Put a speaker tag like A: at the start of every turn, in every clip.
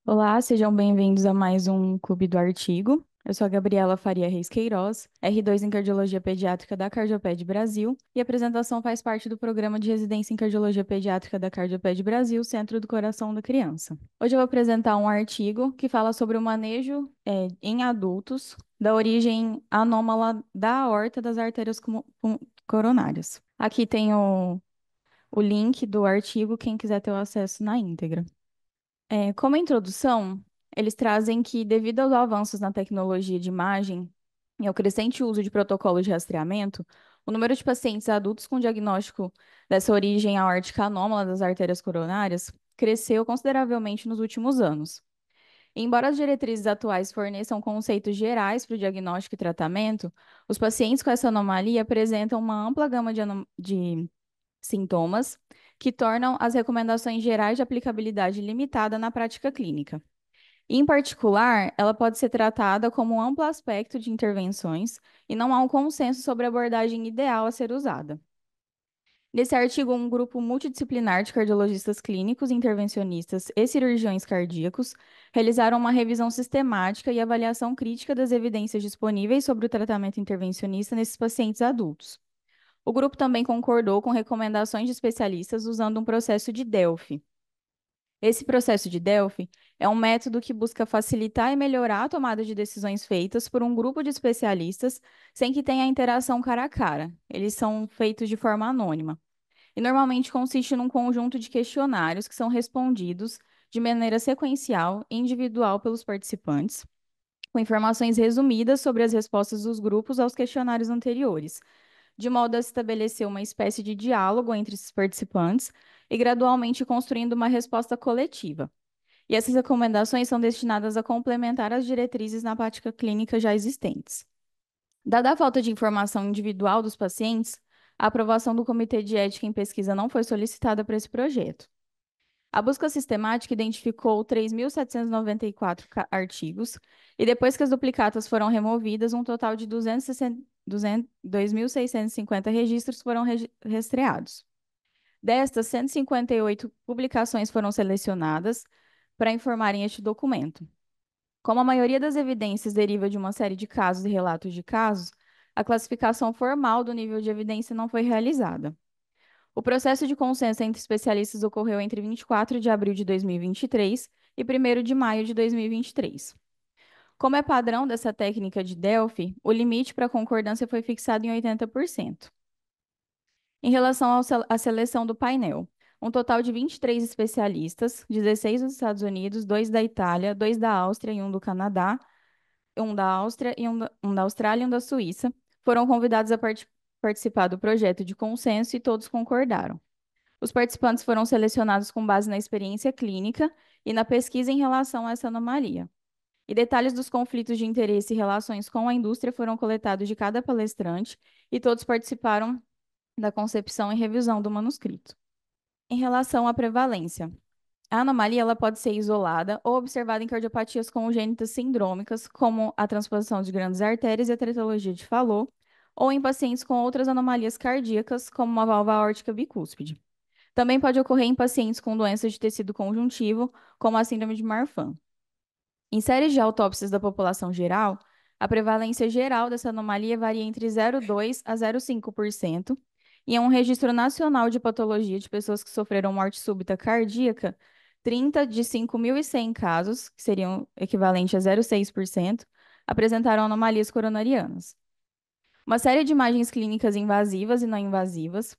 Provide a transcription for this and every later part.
A: Olá, sejam bem-vindos a mais um Clube do Artigo. Eu sou a Gabriela Faria Reis Queiroz, R2 em Cardiologia Pediátrica da Cardioped Brasil, e a apresentação faz parte do programa de residência em Cardiologia Pediátrica da Cardioped Brasil, Centro do Coração da Criança. Hoje eu vou apresentar um artigo que fala sobre o manejo em adultos da origem anômala da aorta das artérias coronárias. Aqui tem o link do artigo, quem quiser ter o acesso na íntegra. Como introdução, eles trazem que, devido aos avanços na tecnologia de imagem e ao crescente uso de protocolos de rastreamento, o número de pacientes adultos com diagnóstico dessa origem aórtica anômala das artérias coronárias cresceu consideravelmente nos últimos anos. Embora as diretrizes atuais forneçam conceitos gerais para o diagnóstico e tratamento, os pacientes com essa anomalia apresentam uma ampla gama de sintomas que tornam as recomendações gerais de aplicabilidade limitada na prática clínica. Em particular, ela pode ser tratada como um amplo aspecto de intervenções e não há um consenso sobre a abordagem ideal a ser usada. Nesse artigo, um grupo multidisciplinar de cardiologistas clínicos, intervencionistas e cirurgiões cardíacos realizaram uma revisão sistemática e avaliação crítica das evidências disponíveis sobre o tratamento intervencionista nesses pacientes adultos. O grupo também concordou com recomendações de especialistas usando um processo de Delphi. Esse processo de Delphi é um método que busca facilitar e melhorar a tomada de decisões feitas por um grupo de especialistas sem que tenha interação cara a cara. Eles são feitos de forma anônima. E normalmente consiste num conjunto de questionários que são respondidos de maneira sequencial e individual pelos participantes, com informações resumidas sobre as respostas dos grupos aos questionários anteriores, de modo a estabelecer uma espécie de diálogo entre esses participantes e gradualmente construindo uma resposta coletiva. E essas recomendações são destinadas a complementar as diretrizes na prática clínica já existentes. Dada a falta de informação individual dos pacientes, a aprovação do Comitê de Ética em Pesquisa não foi solicitada para esse projeto. A busca sistemática identificou 3.794 artigos e, depois que as duplicatas foram removidas, um total de 2.650 registros foram rastreados. Destas, 158 publicações foram selecionadas para informarem este documento. Como a maioria das evidências deriva de uma série de casos e relatos de casos, a classificação formal do nível de evidência não foi realizada. O processo de consenso entre especialistas ocorreu entre 24 de abril de 2023 e 1º de maio de 2023. Como é padrão dessa técnica de Delphi, o limite para concordância foi fixado em 80%. Em relação à seleção do painel, um total de 23 especialistas, 16 dos Estados Unidos, 2 da Itália, 2 da Áustria e 1 do Canadá, um da Áustria e um da Austrália e um da Suíça, foram convidados a participar do projeto de consenso e todos concordaram. Os participantes foram selecionados com base na experiência clínica e na pesquisa em relação a essa anomalia. E detalhes dos conflitos de interesse e relações com a indústria foram coletados de cada palestrante e todos participaram da concepção e revisão do manuscrito. Em relação à prevalência, a anomalia ela pode ser isolada ou observada em cardiopatias congênitas sindrômicas, como a transposição de grandes artérias e a tretologia de Fallot, ou em pacientes com outras anomalias cardíacas, como uma válvula aórtica bicúspide. Também pode ocorrer em pacientes com doenças de tecido conjuntivo, como a síndrome de Marfan. Em séries de autópsias da população geral, a prevalência geral dessa anomalia varia entre 0,2% a 0,5%, e em um registro nacional de patologia de pessoas que sofreram morte súbita cardíaca, 30 de 5.100 casos, que seriam equivalente a 0,6%, apresentaram anomalias coronarianas. Uma série de imagens clínicas invasivas e não invasivas.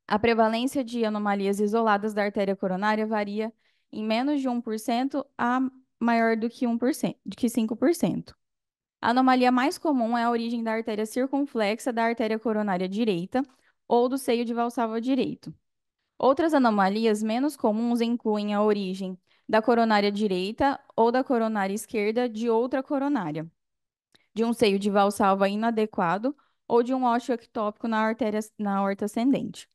A: A prevalência de anomalias isoladas da artéria coronária varia em menos de 1% a maior do que 1%, de que 5%. A anomalia mais comum é a origem da artéria circunflexa da artéria coronária direita ou do seio de Valsalva direito. Outras anomalias menos comuns incluem a origem da coronária direita ou da coronária esquerda de outra coronária, de um seio de Valsalva inadequado ou de um ósseo ectópico na aorta ascendente.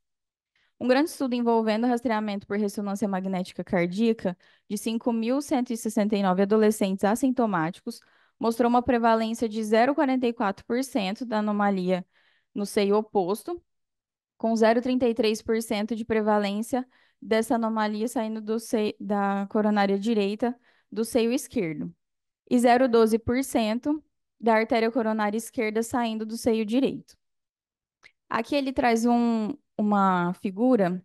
A: Um grande estudo envolvendo rastreamento por ressonância magnética cardíaca de 5.169 adolescentes assintomáticos mostrou uma prevalência de 0,44% da anomalia no seio oposto, com 0,33% de prevalência dessa anomalia saindo da coronária direita do seio esquerdo e 0,12% da artéria coronária esquerda saindo do seio direito. Aqui ele traz uma figura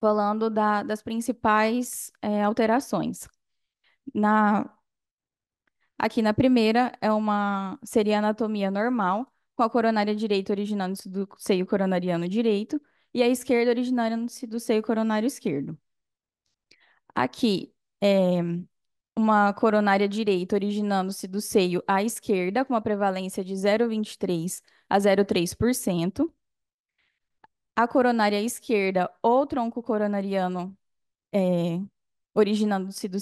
A: falando das principais alterações. Na, aqui na primeira seria a anatomia normal, com a coronária direita originando-se do seio coronariano direito e a esquerda originando-se do seio coronário esquerdo. Aqui é uma coronária direita originando-se do seio à esquerda, com uma prevalência de 0,23 a 0,3%. A coronária esquerda ou tronco coronariano é, originando-se do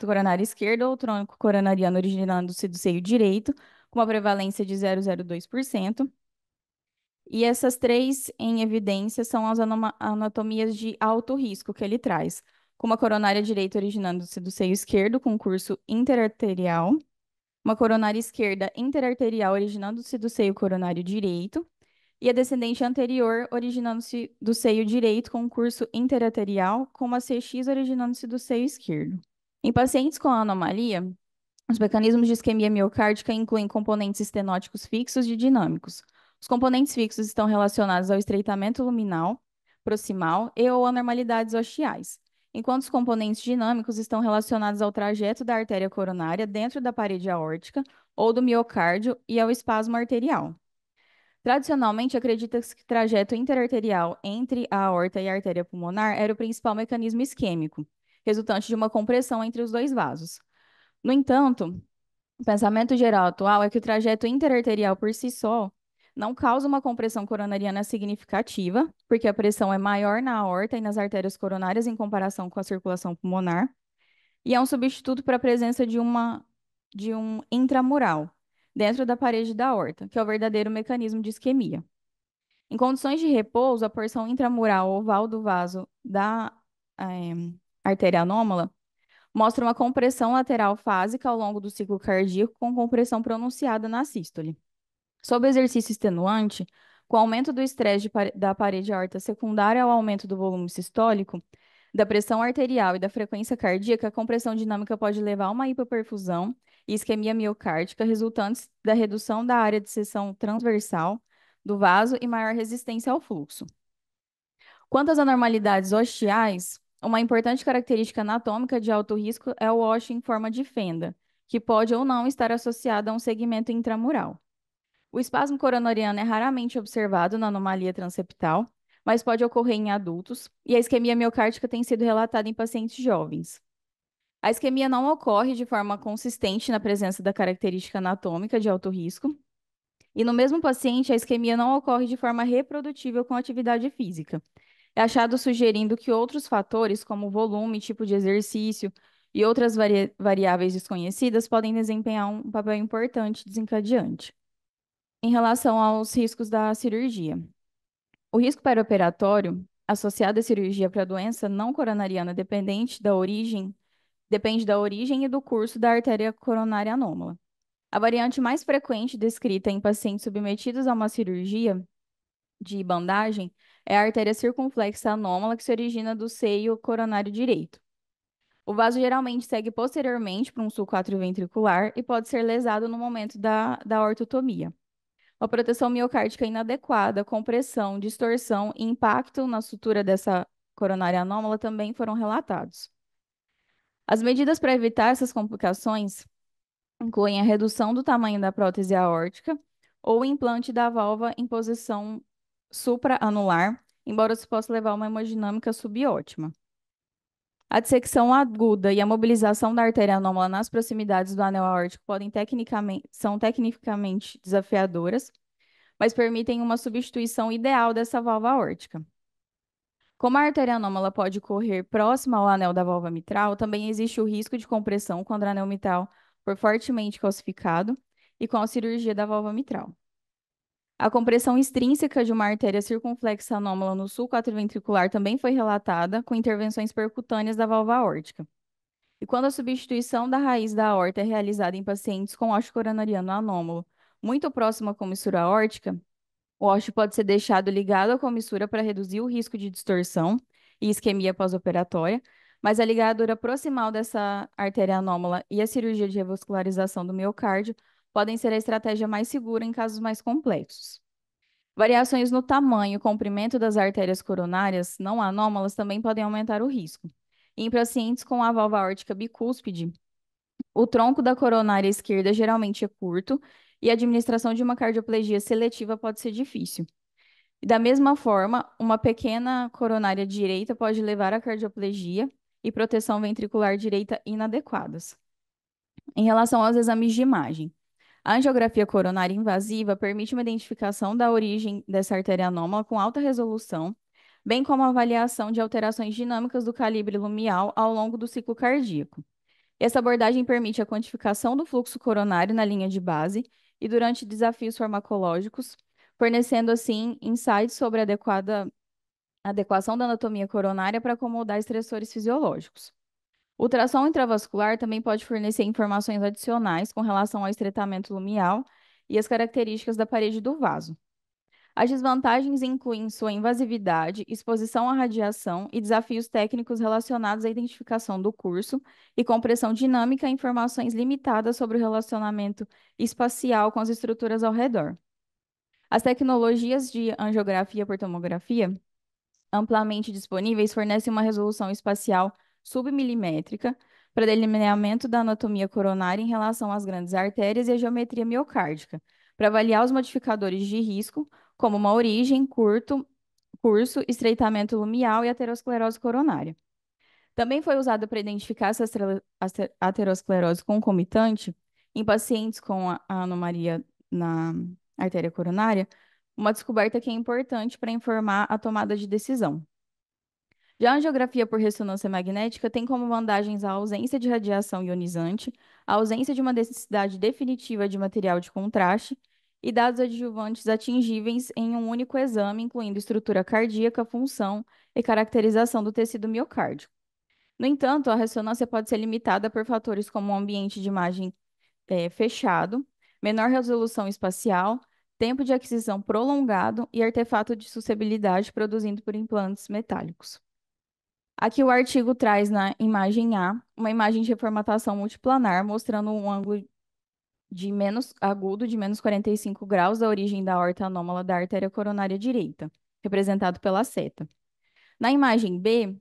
A: coronário esquerdo ou tronco coronariano originando-se do seio direito, com uma prevalência de 0,02%. E essas três em evidência são as anatomias de alto risco que ele traz, com uma coronária direita originando-se do seio esquerdo, com curso interarterial, uma coronária esquerda interarterial originando-se do seio coronário direito, e a descendente anterior originando-se do seio direito com curso interarterial, com uma CX originando-se do seio esquerdo. Em pacientes com anomalia, os mecanismos de isquemia miocárdica incluem componentes estenóticos fixos e dinâmicos. Os componentes fixos estão relacionados ao estreitamento luminal, proximal e/ou anormalidades ostiais, enquanto os componentes dinâmicos estão relacionados ao trajeto da artéria coronária dentro da parede aórtica ou do miocárdio e ao espasmo arterial. Tradicionalmente, acredita-se que o trajeto interarterial entre a aorta e a artéria pulmonar era o principal mecanismo isquêmico, resultante de uma compressão entre os dois vasos. No entanto, o pensamento geral atual é que o trajeto interarterial por si só não causa uma compressão coronariana significativa, porque a pressão é maior na aorta e nas artérias coronárias em comparação com a circulação pulmonar, e é um substituto para a presença de um intramural dentro da parede da aorta, que é o verdadeiro mecanismo de isquemia. Em condições de repouso, a porção intramural oval do vaso da artéria anômala mostra uma compressão lateral fásica ao longo do ciclo cardíaco, com compressão pronunciada na sístole. Sob exercício extenuante, com o aumento do estresse da parede aorta secundária ao aumento do volume sistólico, da pressão arterial e da frequência cardíaca, a compressão dinâmica pode levar a uma hipoperfusão e isquemia miocárdica, resultantes da redução da área de seção transversal do vaso e maior resistência ao fluxo. Quanto às anormalidades ostiais, uma importante característica anatômica de alto risco é o ósseo em forma de fenda, que pode ou não estar associado a um segmento intramural. O espasmo coronariano é raramente observado na anomalia transeptal, mas pode ocorrer em adultos, e a isquemia miocárdica tem sido relatada em pacientes jovens. A isquemia não ocorre de forma consistente na presença da característica anatômica de alto risco, e no mesmo paciente, a isquemia não ocorre de forma reprodutível com atividade física. É achado sugerindo que outros fatores, como volume, tipo de exercício e outras variáveis desconhecidas, podem desempenhar um papel importante desencadeante. Em relação aos riscos da cirurgia. O risco perioperatório associado à cirurgia para doença não coronariana depende da origem e do curso da artéria coronária anômala. A variante mais frequente descrita em pacientes submetidos a uma cirurgia de bandagem é a artéria circunflexa anômala que se origina do seio coronário direito. O vaso geralmente segue posteriormente para um sulco atrioventricular e pode ser lesado no momento da ortotomia. A proteção miocárdica inadequada, compressão, distorção e impacto na sutura dessa coronária anômala também foram relatados. As medidas para evitar essas complicações incluem a redução do tamanho da prótese aórtica ou o implante da válvula em posição supraanular, embora se possa levar a uma hemodinâmica subótima. A dissecção aguda e a mobilização da artéria anômala nas proximidades do anel aórtico são tecnicamente desafiadoras, mas permitem uma substituição ideal dessa válvula aórtica. Como a artéria anômala pode correr próxima ao anel da válvula mitral, também existe o risco de compressão quando o anel mitral for fortemente calcificado e com a cirurgia da válvula mitral. A compressão extrínseca de uma artéria circunflexa anômala no sulco atrioventricular também foi relatada com intervenções percutâneas da válvula aórtica. E quando a substituição da raiz da aorta é realizada em pacientes com ósseo coronariano anômalo muito próximo à comissura aórtica, o ósseo pode ser deixado ligado à comissura para reduzir o risco de distorção e isquemia pós-operatória, mas a ligadura proximal dessa artéria anômala e a cirurgia de revascularização do miocárdio podem ser a estratégia mais segura em casos mais complexos. Variações no tamanho e comprimento das artérias coronárias não anômalas também podem aumentar o risco. Em pacientes com a válvula aórtica bicúspide, o tronco da coronária esquerda geralmente é curto e a administração de uma cardioplegia seletiva pode ser difícil. E da mesma forma, uma pequena coronária direita pode levar à cardioplegia e proteção ventricular direita inadequadas. Em relação aos exames de imagem, a angiografia coronária invasiva permite uma identificação da origem dessa artéria anômala com alta resolução, bem como a avaliação de alterações dinâmicas do calibre lumial ao longo do ciclo cardíaco. Essa abordagem permite a quantificação do fluxo coronário na linha de base e durante desafios farmacológicos, fornecendo, assim, insights sobre a adequação da anatomia coronária para acomodar estressores fisiológicos. O ultrassom intravascular também pode fornecer informações adicionais com relação ao estreitamento lumial e as características da parede do vaso. As desvantagens incluem sua invasividade, exposição à radiação e desafios técnicos relacionados à identificação do curso e compressão dinâmica e informações limitadas sobre o relacionamento espacial com as estruturas ao redor. As tecnologias de angiografia por tomografia, amplamente disponíveis, fornecem uma resolução espacial submilimétrica para delineamento da anatomia coronária em relação às grandes artérias e à geometria miocárdica, para avaliar os modificadores de risco, como uma origem, curso, estreitamento lumial e aterosclerose coronária. Também foi usado para identificar essa aterosclerose concomitante em pacientes com a anomalia na artéria coronária, uma descoberta que é importante para informar a tomada de decisão. Já a angiografia por ressonância magnética tem como vantagens a ausência de radiação ionizante, a ausência de uma necessidade definitiva de material de contraste e dados adjuvantes atingíveis em um único exame, incluindo estrutura cardíaca, função e caracterização do tecido miocárdico. No entanto, a ressonância pode ser limitada por fatores como um ambiente de imagem fechado, menor resolução espacial, tempo de aquisição prolongado e artefato de suscetibilidade produzido por implantes metálicos. Aqui o artigo traz na imagem A uma imagem de reformatação multiplanar mostrando um ângulo de menos agudo de menos 45 graus da origem da aorta anômala da artéria coronária direita, representado pela seta. Na imagem B,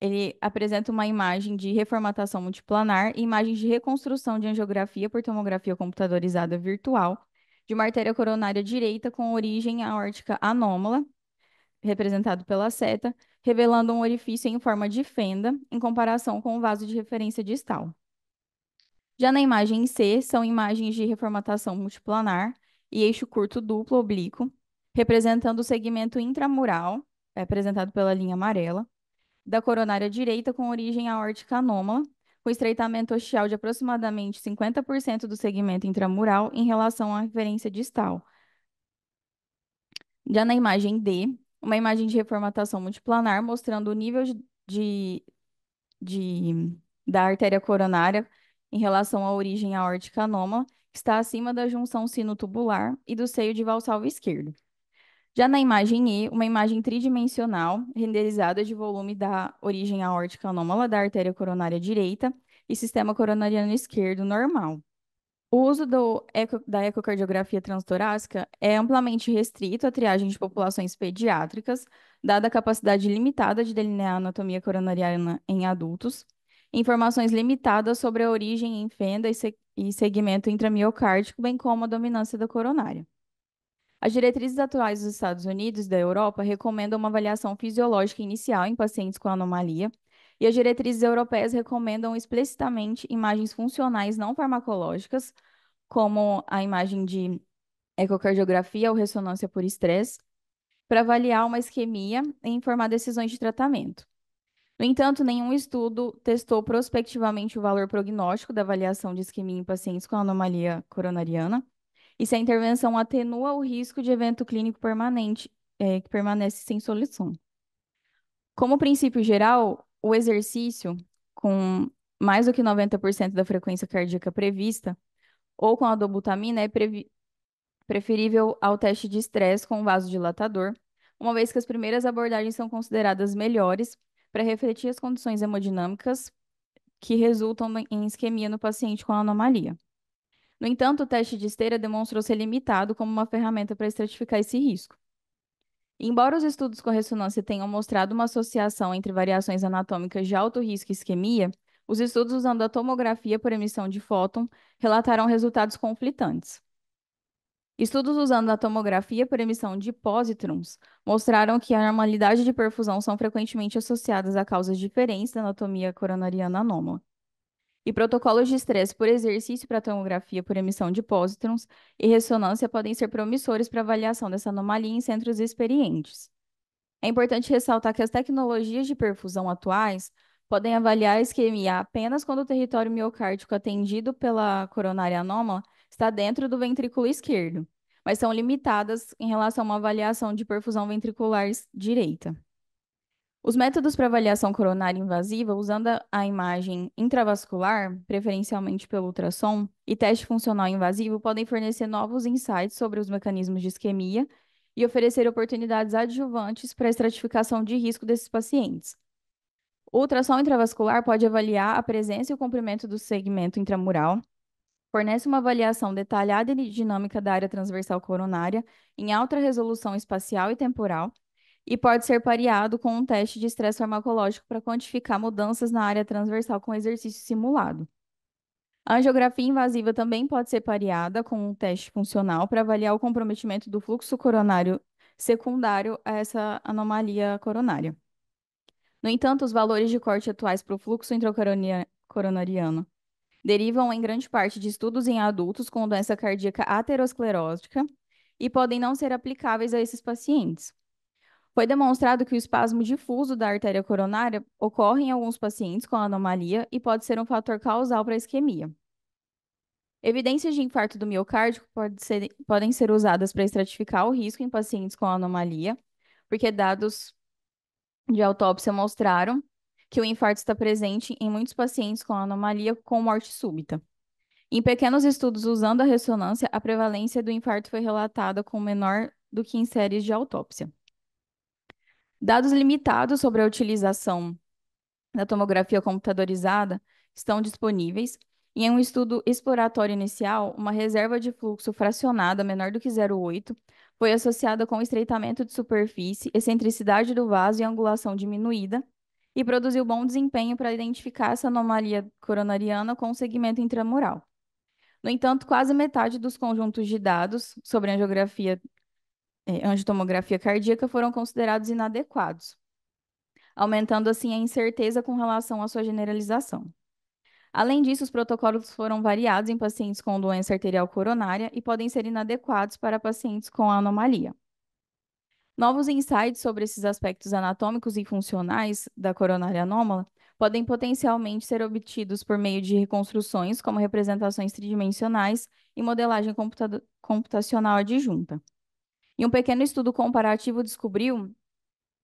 A: ele apresenta uma imagem de reformatação multiplanar e imagens de reconstrução de angiografia por tomografia computadorizada virtual de uma artéria coronária direita com origem aórtica anômala, representado pela seta, revelando um orifício em forma de fenda em comparação com o vaso de referência distal. Já na imagem C, são imagens de reformatação multiplanar e eixo curto duplo oblíquo, representando o segmento intramural, apresentado pela linha amarela, da coronária direita com origem aórtica anômala, com estreitamento ostial de aproximadamente 50% do segmento intramural em relação à referência distal. Já na imagem D, uma imagem de reformatação multiplanar mostrando o nível de, da artéria coronária em relação à origem aórtica anômala, que está acima da junção sino-tubular e do seio de valsalva esquerdo. Já na imagem E, uma imagem tridimensional, renderizada de volume da origem aórtica anômala da artéria coronária direita e sistema coronariano esquerdo normal. O uso da ecocardiografia transtorácica é amplamente restrito à triagem de populações pediátricas, dada a capacidade limitada de delinear a anatomia coronariana em adultos, informações limitadas sobre a origem em fenda e segmento intramiocárdico, bem como a dominância da coronária. As diretrizes atuais dos Estados Unidos e da Europa recomendam uma avaliação fisiológica inicial em pacientes com anomalia, e as diretrizes europeias recomendam explicitamente imagens funcionais não farmacológicas, como a imagem de ecocardiografia ou ressonância por estresse, para avaliar uma isquemia e informar decisões de tratamento. No entanto, nenhum estudo testou prospectivamente o valor prognóstico da avaliação de isquemia em pacientes com anomalia coronariana, e se a intervenção atenua o risco de evento clínico permanente, que permanece sem solução. Como princípio geral, o exercício, com mais do que 90% da frequência cardíaca prevista, ou com a dobutamina, é preferível ao teste de estresse com vasodilatador, uma vez que as primeiras abordagens são consideradas melhores para refletir as condições hemodinâmicas que resultam em isquemia no paciente com anomalia. No entanto, o teste de esteira demonstrou ser limitado como uma ferramenta para estratificar esse risco. Embora os estudos com ressonância tenham mostrado uma associação entre variações anatômicas de alto risco e isquemia, os estudos usando a tomografia por emissão de fóton relataram resultados conflitantes. Estudos usando a tomografia por emissão de pósitrons mostraram que a normalidade de perfusão são frequentemente associadas a causas diferentes da anatomia coronariana anômala. E protocolos de estresse por exercício para tomografia por emissão de pósitrons e ressonância podem ser promissores para avaliação dessa anomalia em centros experientes. É importante ressaltar que as tecnologias de perfusão atuais podem avaliar a isquemia apenas quando o território miocárdico atendido pela coronária anômala está dentro do ventrículo esquerdo, mas são limitadas em relação a uma avaliação de perfusão ventricular direita. Os métodos para avaliação coronária invasiva, usando a imagem intravascular, preferencialmente pelo ultrassom, e teste funcional invasivo, podem fornecer novos insights sobre os mecanismos de isquemia e oferecer oportunidades adjuvantes para a estratificação de risco desses pacientes. O ultrassom intravascular pode avaliar a presença e o comprimento do segmento intramural, fornece uma avaliação detalhada e dinâmica da área transversal coronária em alta resolução espacial e temporal, e pode ser pareado com um teste de estresse farmacológico para quantificar mudanças na área transversal com exercício simulado. A angiografia invasiva também pode ser pareada com um teste funcional para avaliar o comprometimento do fluxo coronário secundário a essa anomalia coronária. No entanto, os valores de corte atuais para o fluxo intracoronariano derivam em grande parte de estudos em adultos com doença cardíaca aterosclerótica e podem não ser aplicáveis a esses pacientes. Foi demonstrado que o espasmo difuso da artéria coronária ocorre em alguns pacientes com anomalia e pode ser um fator causal para a isquemia. Evidências de infarto do miocárdio podem ser usadas para estratificar o risco em pacientes com anomalia, porque dados de autópsia mostraram que o infarto está presente em muitos pacientes com anomalia com morte súbita. Em pequenos estudos usando a ressonância, a prevalência do infarto foi relatada com menor do que em séries de autópsia. Dados limitados sobre a utilização da tomografia computadorizada estão disponíveis, e em um estudo exploratório inicial, uma reserva de fluxo fracionada menor do que 0,8 foi associada com estreitamento de superfície, excentricidade do vaso e angulação diminuída, e produziu bom desempenho para identificar essa anomalia coronariana com o segmento intramural. No entanto, quase metade dos conjuntos de dados sobre angiografia angiotomografia cardíaca foram considerados inadequados, aumentando assim a incerteza com relação à sua generalização. Além disso, os protocolos foram variados em pacientes com doença arterial coronária e podem ser inadequados para pacientes com anomalia. Novos insights sobre esses aspectos anatômicos e funcionais da coronária anômala podem potencialmente ser obtidos por meio de reconstruções, como representações tridimensionais e modelagem computacional adjunta. E um pequeno estudo comparativo descobriu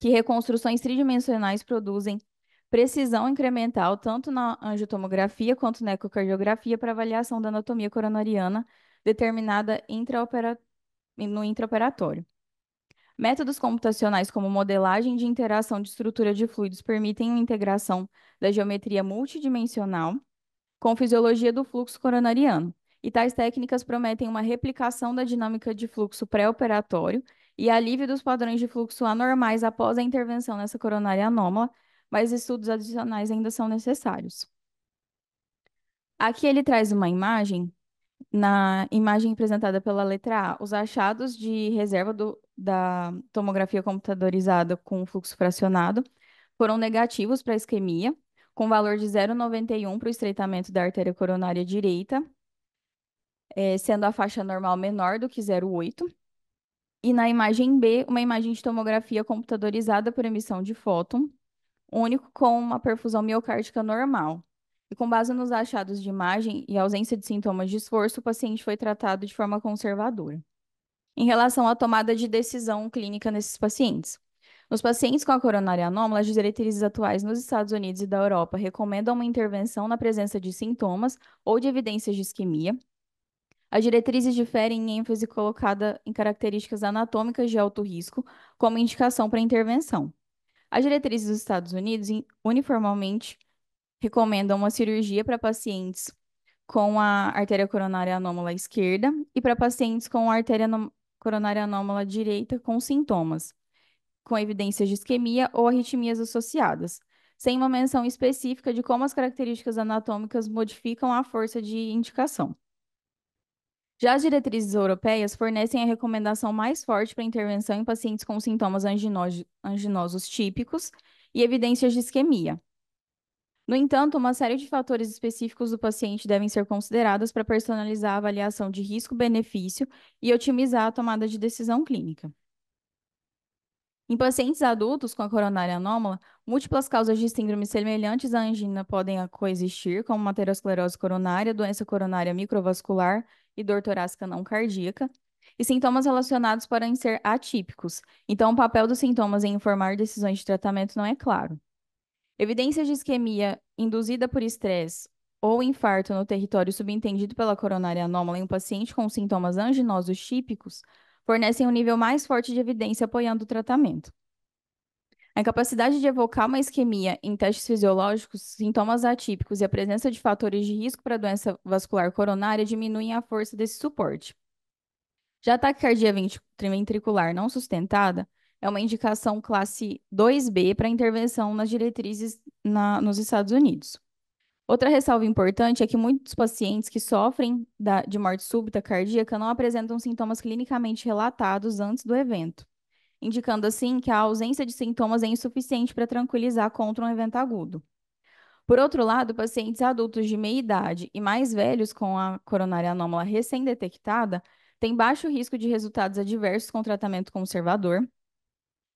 A: que reconstruções tridimensionais produzem precisão incremental tanto na angiotomografia quanto na ecocardiografia para avaliação da anatomia coronariana determinada no intraoperatório. Métodos computacionais como modelagem de interação de estrutura de fluidos permitem a integração da geometria multidimensional com fisiologia do fluxo coronariano. E tais técnicas prometem uma replicação da dinâmica de fluxo pré-operatório e alívio dos padrões de fluxo anormais após a intervenção nessa coronária anômala, mas estudos adicionais ainda são necessários. Aqui ele traz uma imagem, na imagem apresentada pela letra A, os achados de reserva da tomografia computadorizada com fluxo fracionado foram negativos para a isquemia, com valor de 0,91 para o estreitamento da artéria coronária direita, sendo a faixa normal menor do que 0,8. E na imagem B, uma imagem de tomografia computadorizada por emissão de fóton, único com uma perfusão miocárdica normal. E com base nos achados de imagem e ausência de sintomas de esforço, o paciente foi tratado de forma conservadora. Em relação à tomada de decisão clínica nesses pacientes. Nos pacientes com a coronária anômala, as diretrizes atuais nos Estados Unidos e da Europa recomendam uma intervenção na presença de sintomas ou de evidências de isquemia. As diretrizes diferem em ênfase colocada em características anatômicas de alto risco como indicação para intervenção. As diretrizes dos Estados Unidos uniformemente recomendam uma cirurgia para pacientes com a artéria coronária anômala esquerda e para pacientes com a artéria coronária anômala direita com sintomas, com evidências de isquemia ou arritmias associadas, sem uma menção específica de como as características anatômicas modificam a força de indicação. Já as diretrizes europeias fornecem a recomendação mais forte para intervenção em pacientes com sintomas anginosos típicos e evidências de isquemia. No entanto, uma série de fatores específicos do paciente devem ser considerados para personalizar a avaliação de risco-benefício e otimizar a tomada de decisão clínica. Em pacientes adultos com a coronária anômala, múltiplas causas de síndromes semelhantes à angina podem coexistir, como uma aterosclerose coronária, doença coronária microvascular e dor torácica não cardíaca, e sintomas relacionados podem ser atípicos, então o papel dos sintomas em informar decisões de tratamento não é claro. Evidências de isquemia induzida por estresse ou infarto no território subentendido pela coronária anômala em um paciente com sintomas anginosos típicos fornecem um nível mais forte de evidência apoiando o tratamento. A incapacidade de evocar uma isquemia em testes fisiológicos, sintomas atípicos e a presença de fatores de risco para a doença vascular coronária diminuem a força desse suporte. Já a taquicardia ventricular não sustentada é uma indicação classe 2B para intervenção nas diretrizes nos Estados Unidos. Outra ressalva importante é que muitos pacientes que sofrem de morte súbita cardíaca não apresentam sintomas clinicamente relatados antes do evento, indicando assim que a ausência de sintomas é insuficiente para tranquilizar contra um evento agudo. Por outro lado, pacientes adultos de meia idade e mais velhos com a coronária anômala recém-detectada têm baixo risco de resultados adversos com tratamento conservador,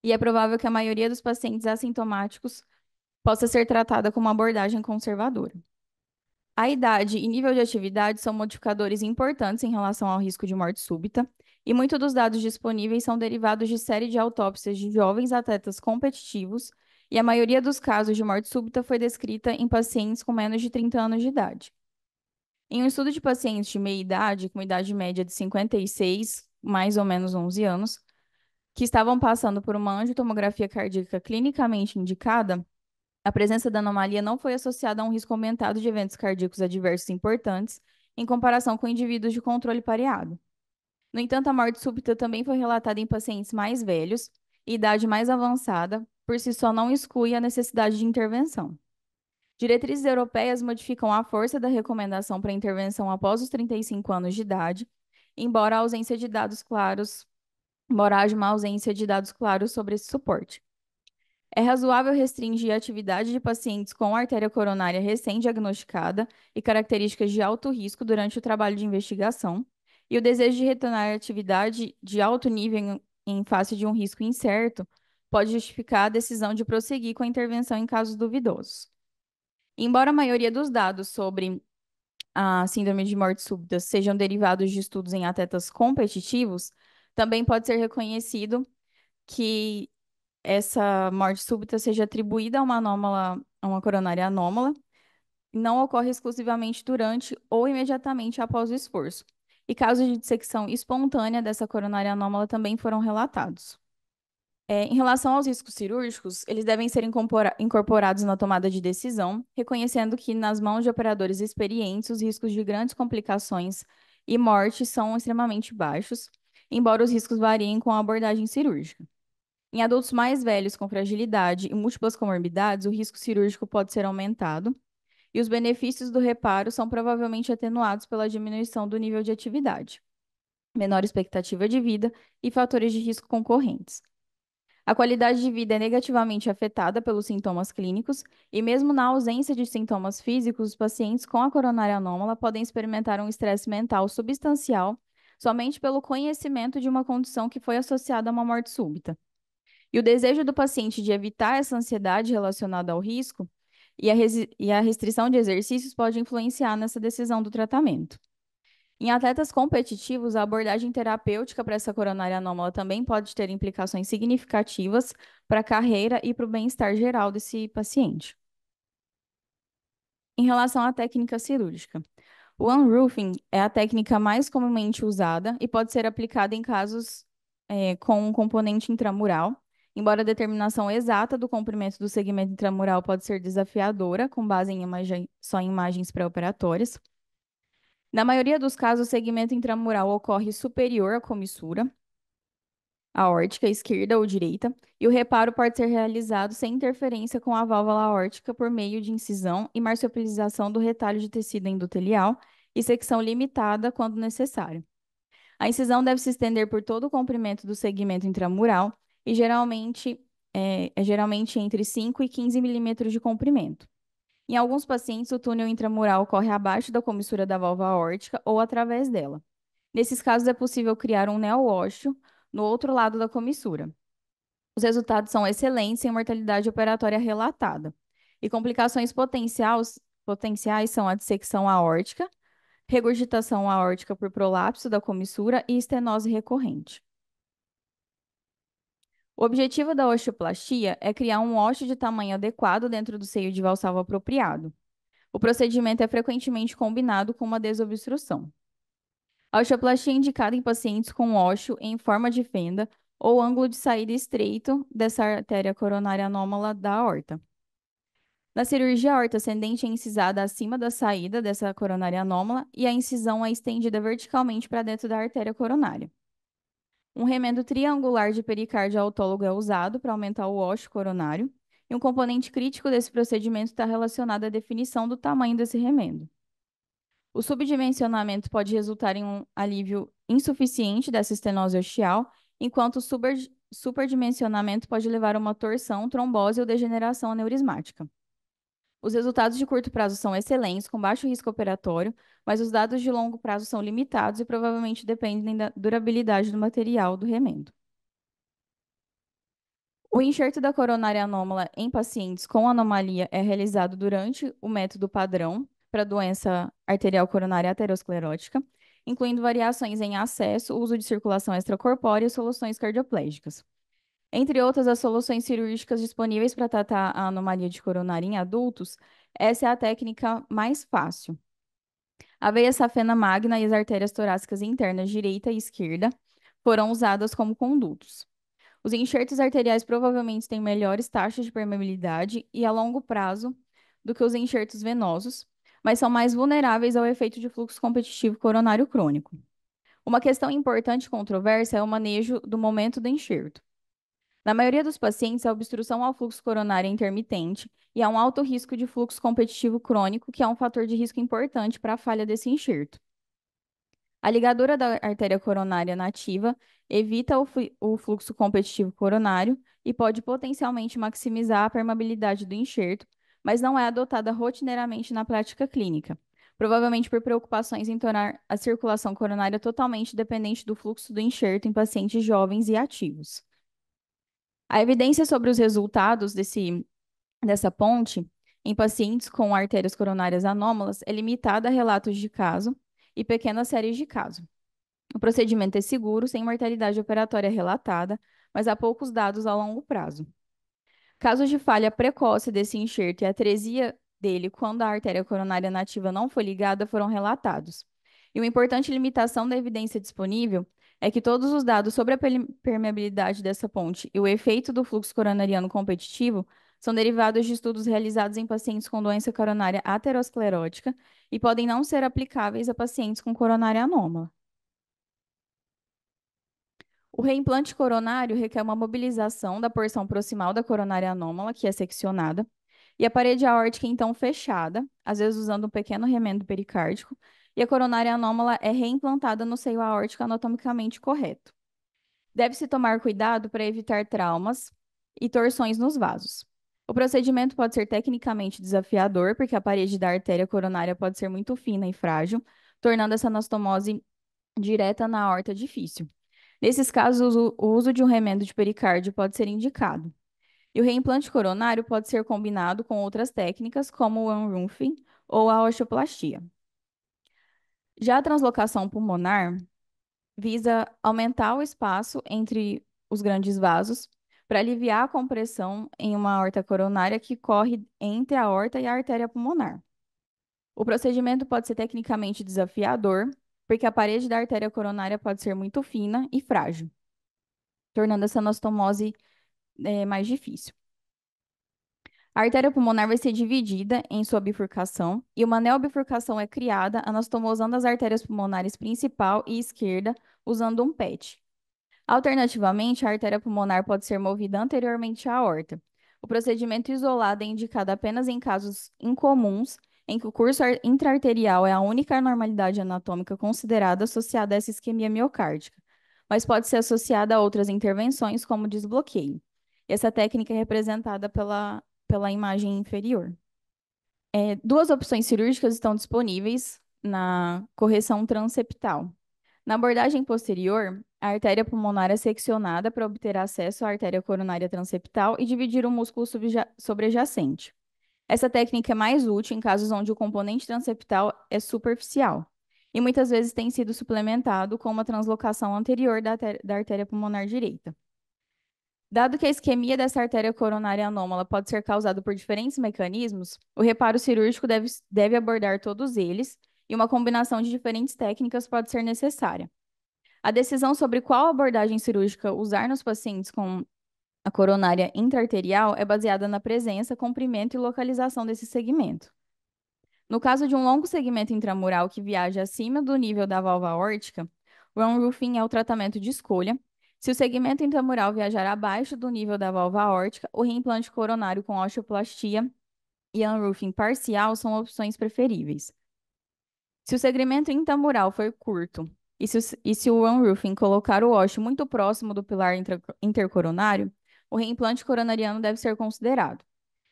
A: e é provável que a maioria dos pacientes assintomáticos possa ser tratada com uma abordagem conservadora. A idade e nível de atividade são modificadores importantes em relação ao risco de morte súbita, e muitos dos dados disponíveis são derivados de série de autópsias de jovens atletas competitivos, e a maioria dos casos de morte súbita foi descrita em pacientes com menos de 30 anos de idade. Em um estudo de pacientes de meia idade, com idade média de 56, mais ou menos 11 anos, que estavam passando por uma angiotomografia cardíaca clinicamente indicada, a presença da anomalia não foi associada a um risco aumentado de eventos cardíacos adversos importantes em comparação com indivíduos de controle pareado. No entanto, a morte súbita também foi relatada em pacientes mais velhos e idade mais avançada, por si só não exclui a necessidade de intervenção. Diretrizes europeias modificam a força da recomendação para intervenção após os 35 anos de idade, embora a ausência de dados claros, embora haja uma ausência de dados claros sobre esse suporte. É razoável restringir a atividade de pacientes com artéria coronária recém-diagnosticada e características de alto risco durante o trabalho de investigação, e o desejo de retornar à atividade de alto nível em face de um risco incerto pode justificar a decisão de prosseguir com a intervenção em casos duvidosos. Embora a maioria dos dados sobre a síndrome de morte súbita sejam derivados de estudos em atletas competitivos, também pode ser reconhecido que essa morte súbita seja atribuída a uma coronária anômala, e não ocorre exclusivamente durante ou imediatamente após o esforço. E casos de dissecção espontânea dessa coronária anômala também foram relatados. Em relação aos riscos cirúrgicos, eles devem ser incorporados na tomada de decisão, reconhecendo que, nas mãos de operadores experientes, os riscos de grandes complicações e morte são extremamente baixos, embora os riscos variem com a abordagem cirúrgica. Em adultos mais velhos com fragilidade e múltiplas comorbidades, o risco cirúrgico pode ser aumentado, e os benefícios do reparo são provavelmente atenuados pela diminuição do nível de atividade, menor expectativa de vida e fatores de risco concorrentes. A qualidade de vida é negativamente afetada pelos sintomas clínicos, e mesmo na ausência de sintomas físicos, os pacientes com a coronária anômala podem experimentar um estresse mental substancial somente pelo conhecimento de uma condição que foi associada a uma morte súbita. E o desejo do paciente de evitar essa ansiedade relacionada ao risco e a restrição de exercícios pode influenciar nessa decisão do tratamento. Em atletas competitivos, a abordagem terapêutica para essa coronária anômala também pode ter implicações significativas para a carreira e para o bem-estar geral desse paciente. Em relação à técnica cirúrgica, o unroofing é a técnica mais comumente usada e pode ser aplicada em casos com um componente intramural, embora a determinação exata do comprimento do segmento intramural pode ser desafiadora, com base só em imagens pré-operatórias. Na maioria dos casos, o segmento intramural ocorre superior à comissura aórtica esquerda ou direita, e o reparo pode ser realizado sem interferência com a válvula aórtica por meio de incisão e marsupialização do retalho de tecido endotelial e secção limitada quando necessário. A incisão deve se estender por todo o comprimento do segmento intramural e geralmente entre 5 e 15 milímetros de comprimento. Em alguns pacientes, o túnel intramural corre abaixo da comissura da válvula aórtica ou através dela. Nesses casos, é possível criar um neo-ósseo no outro lado da comissura. Os resultados são excelentes sem mortalidade operatória relatada. E complicações potenciais são a dissecção aórtica, regurgitação aórtica por prolapso da comissura e estenose recorrente. O objetivo da osteoplastia é criar um ósseo de tamanho adequado dentro do seio de valsalva apropriado. O procedimento é frequentemente combinado com uma desobstrução. A osteoplastia é indicada em pacientes com ósseo em forma de fenda ou ângulo de saída estreito dessa artéria coronária anômala da aorta. Na cirurgia, a aorta ascendente é incisada acima da saída dessa coronária anômala e a incisão é estendida verticalmente para dentro da artéria coronária. Um remendo triangular de pericárdio autólogo é usado para aumentar o ósseo coronário, e um componente crítico desse procedimento está relacionado à definição do tamanho desse remendo. O subdimensionamento pode resultar em um alívio insuficiente dessa estenose ostial, enquanto o superdimensionamento pode levar a uma torção, trombose ou degeneração aneurismática. Os resultados de curto prazo são excelentes, com baixo risco operatório, mas os dados de longo prazo são limitados e provavelmente dependem da durabilidade do material do remendo. O enxerto da coronária anômala em pacientes com anomalia é realizado durante o método padrão para doença arterial coronária aterosclerótica, incluindo variações em acesso, uso de circulação extracorpórea e soluções cardioplégicas. Entre outras as soluções cirúrgicas disponíveis para tratar a anomalia de coronária em adultos, essa é a técnica mais fácil. A veia safena magna e as artérias torácicas internas direita e esquerda foram usadas como condutos. Os enxertos arteriais provavelmente têm melhores taxas de permeabilidade e a longo prazo do que os enxertos venosos, mas são mais vulneráveis ao efeito de fluxo competitivo coronário crônico. Uma questão importante e controversa é o manejo do momento do enxerto. Na maioria dos pacientes, a obstrução ao fluxo coronário é intermitente e há um alto risco de fluxo competitivo crônico, que é um fator de risco importante para a falha desse enxerto. A ligadura da artéria coronária nativa evita o fluxo competitivo coronário e pode potencialmente maximizar a permeabilidade do enxerto, mas não é adotada rotineiramente na prática clínica, provavelmente por preocupações em tornar a circulação coronária totalmente dependente do fluxo do enxerto em pacientes jovens e ativos. A evidência sobre os resultados dessa ponte em pacientes com artérias coronárias anômalas é limitada a relatos de caso e pequenas séries de caso. O procedimento é seguro, sem mortalidade operatória relatada, mas há poucos dados a longo prazo. Casos de falha precoce desse enxerto e atresia dele quando a artéria coronária nativa não foi ligada foram relatados. E uma importante limitação da evidência disponível é que todos os dados sobre a permeabilidade dessa ponte e o efeito do fluxo coronariano competitivo são derivados de estudos realizados em pacientes com doença coronária aterosclerótica e podem não ser aplicáveis a pacientes com coronária anômala. O reimplante coronário requer uma mobilização da porção proximal da coronária anômala, que é seccionada, e a parede aórtica então fechada, às vezes usando um pequeno remendo pericárdico, e a coronária anômala é reimplantada no seio aórtico anatomicamente correto. Deve-se tomar cuidado para evitar traumas e torções nos vasos. O procedimento pode ser tecnicamente desafiador, porque a parede da artéria coronária pode ser muito fina e frágil, tornando essa anastomose direta na aorta difícil. Nesses casos, o uso de um remendo de pericárdio pode ser indicado. E o reimplante coronário pode ser combinado com outras técnicas, como o unroofing ou a osteoplastia. Já a translocação pulmonar visa aumentar o espaço entre os grandes vasos para aliviar a compressão em uma aorta coronária que corre entre a aorta e a artéria pulmonar. O procedimento pode ser tecnicamente desafiador, porque a parede da artéria coronária pode ser muito fina e frágil, tornando essa anastomose mais difícil. A artéria pulmonar vai ser dividida em sua bifurcação e uma neobifurcação é criada anastomosando as artérias pulmonares principal e esquerda usando um PET. Alternativamente, a artéria pulmonar pode ser movida anteriormente à aorta. O procedimento isolado é indicado apenas em casos incomuns, em que o curso intraarterial é a única anormalidade anatômica considerada associada a essa isquemia miocárdica, mas pode ser associada a outras intervenções, como desbloqueio. Essa técnica é representada pela imagem inferior. Duas opções cirúrgicas estão disponíveis na correção transeptal. Na abordagem posterior, a artéria pulmonar é seccionada para obter acesso à artéria coronária transeptal e dividir o músculo sobrejacente. Essa técnica é mais útil em casos onde o componente transeptal é superficial e muitas vezes tem sido suplementado com uma translocação anterior da artéria pulmonar direita. Dado que a isquemia dessa artéria coronária anômala pode ser causada por diferentes mecanismos, o reparo cirúrgico deve abordar todos eles e uma combinação de diferentes técnicas pode ser necessária. A decisão sobre qual abordagem cirúrgica usar nos pacientes com a coronária intraarterial é baseada na presença, comprimento e localização desse segmento. No caso de um longo segmento intramural que viaja acima do nível da válvula aórtica, o unroofing é o tratamento de escolha. Se o segmento intramural viajar abaixo do nível da válvula aórtica, o reimplante coronário com osteoplastia e unroofing parcial são opções preferíveis. Se o segmento intramural for curto e se o unroofing colocar o ósseo muito próximo do pilar intercoronário, o reimplante coronariano deve ser considerado.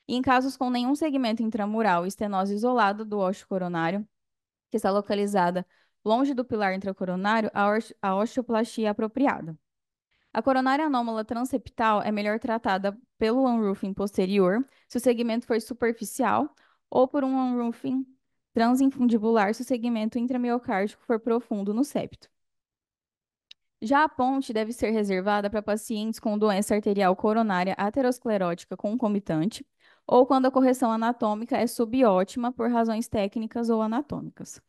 A: E em casos com nenhum segmento intramural e estenose isolada do ósseo coronário, que está localizada longe do pilar intracoronário, a osteoplastia é apropriada. A coronária anômala transeptal é melhor tratada pelo unroofing posterior, se o segmento for superficial, ou por um unroofing transinfundibular se o segmento intramiocárdico for profundo no septo. Já a ponte deve ser reservada para pacientes com doença arterial coronária aterosclerótica concomitante ou quando a correção anatômica é subótima por razões técnicas ou anatômicas.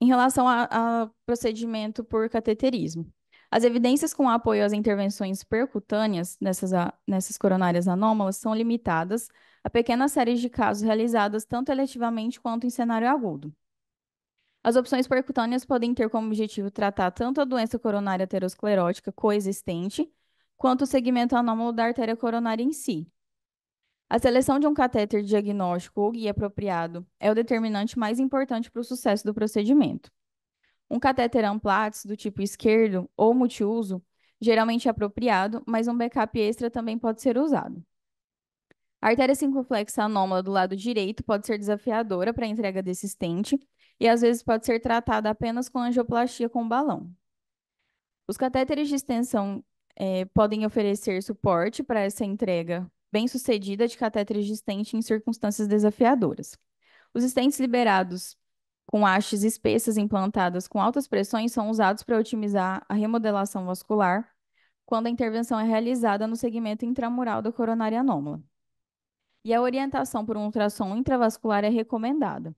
A: Em relação a procedimento por cateterismo, as evidências com apoio às intervenções percutâneas nessas coronárias anômalas são limitadas a pequenas séries de casos realizadas tanto eletivamente quanto em cenário agudo. As opções percutâneas podem ter como objetivo tratar tanto a doença coronária aterosclerótica coexistente, quanto o segmento anômalo da artéria coronária em si. A seleção de um catéter diagnóstico ou guia apropriado é o determinante mais importante para o sucesso do procedimento. Um catéter Amplatz do tipo esquerdo ou multiuso geralmente é apropriado, mas um backup extra também pode ser usado. A artéria circunflexa anômala do lado direito pode ser desafiadora para a entrega desse stent e às vezes pode ser tratada apenas com angioplastia com balão. Os catéteres de extensão podem oferecer suporte para essa entrega bem-sucedida de catéteres de stent em circunstâncias desafiadoras. Os stents liberados com hastes espessas implantadas com altas pressões são usados para otimizar a remodelação vascular quando a intervenção é realizada no segmento intramural da coronária anômala. E a orientação por um ultrassom intravascular é recomendada.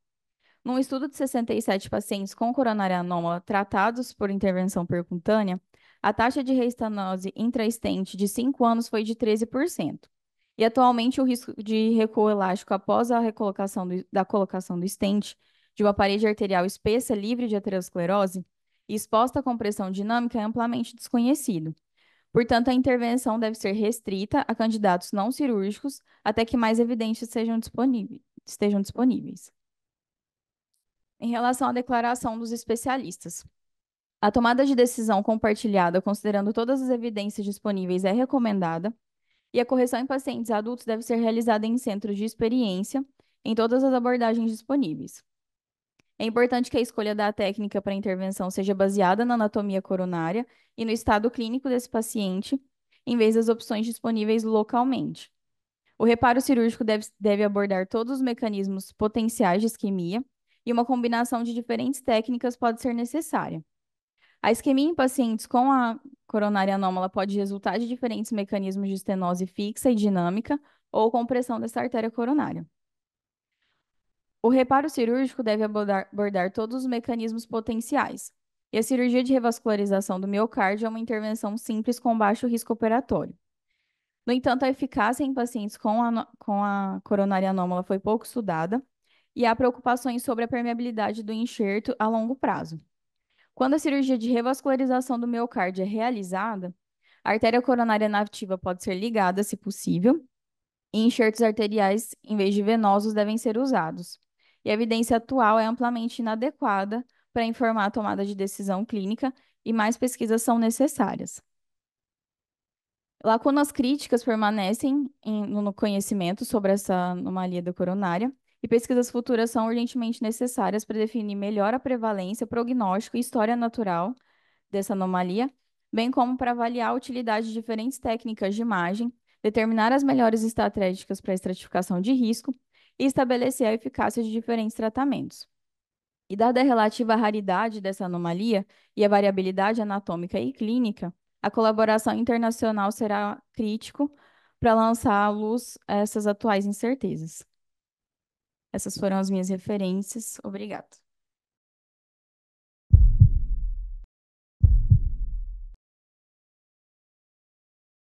A: Num estudo de 67 pacientes com coronária anômala tratados por intervenção percutânea, a taxa de reestenose intra-stent de 5 anos foi de 13%. E atualmente o risco de recuo elástico após a da colocação do stent de uma parede arterial espessa livre de aterosclerose e exposta à compressão dinâmica é amplamente desconhecido. Portanto, a intervenção deve ser restrita a candidatos não cirúrgicos até que mais evidências estejam disponíveis. Em relação à declaração dos especialistas, a tomada de decisão compartilhada, considerando todas as evidências disponíveis, é recomendada, e a correção em pacientes adultos deve ser realizada em centros de experiência, em todas as abordagens disponíveis. É importante que a escolha da técnica para intervenção seja baseada na anatomia coronária e no estado clínico desse paciente, em vez das opções disponíveis localmente. O reparo cirúrgico deve abordar todos os mecanismos potenciais de isquemia e uma combinação de diferentes técnicas pode ser necessária. A isquemia em pacientes com a coronária anômala pode resultar de diferentes mecanismos de estenose fixa e dinâmica ou compressão dessa artéria coronária. O reparo cirúrgico deve abordar todos os mecanismos potenciais, e a cirurgia de revascularização do miocárdio é uma intervenção simples com baixo risco operatório. No entanto, a eficácia em pacientes com a coronária anômala foi pouco estudada e há preocupações sobre a permeabilidade do enxerto a longo prazo. Quando a cirurgia de revascularização do miocárdio é realizada, a artéria coronária nativa pode ser ligada, se possível, e enxertos arteriais, em vez de venosos, devem ser usados. E a evidência atual é amplamente inadequada para informar a tomada de decisão clínica e mais pesquisas são necessárias. Lacunas críticas permanecem no conhecimento sobre essa anomalia da coronária e pesquisas futuras são urgentemente necessárias para definir melhor a prevalência, prognóstico e história natural dessa anomalia, bem como para avaliar a utilidade de diferentes técnicas de imagem, determinar as melhores estratégicas para a estratificação de risco e estabelecer a eficácia de diferentes tratamentos. E dada a relativa raridade dessa anomalia e a variabilidade anatômica e clínica, a colaboração internacional será crítico para lançar à luz essas atuais incertezas. Essas foram as minhas referências. Obrigada.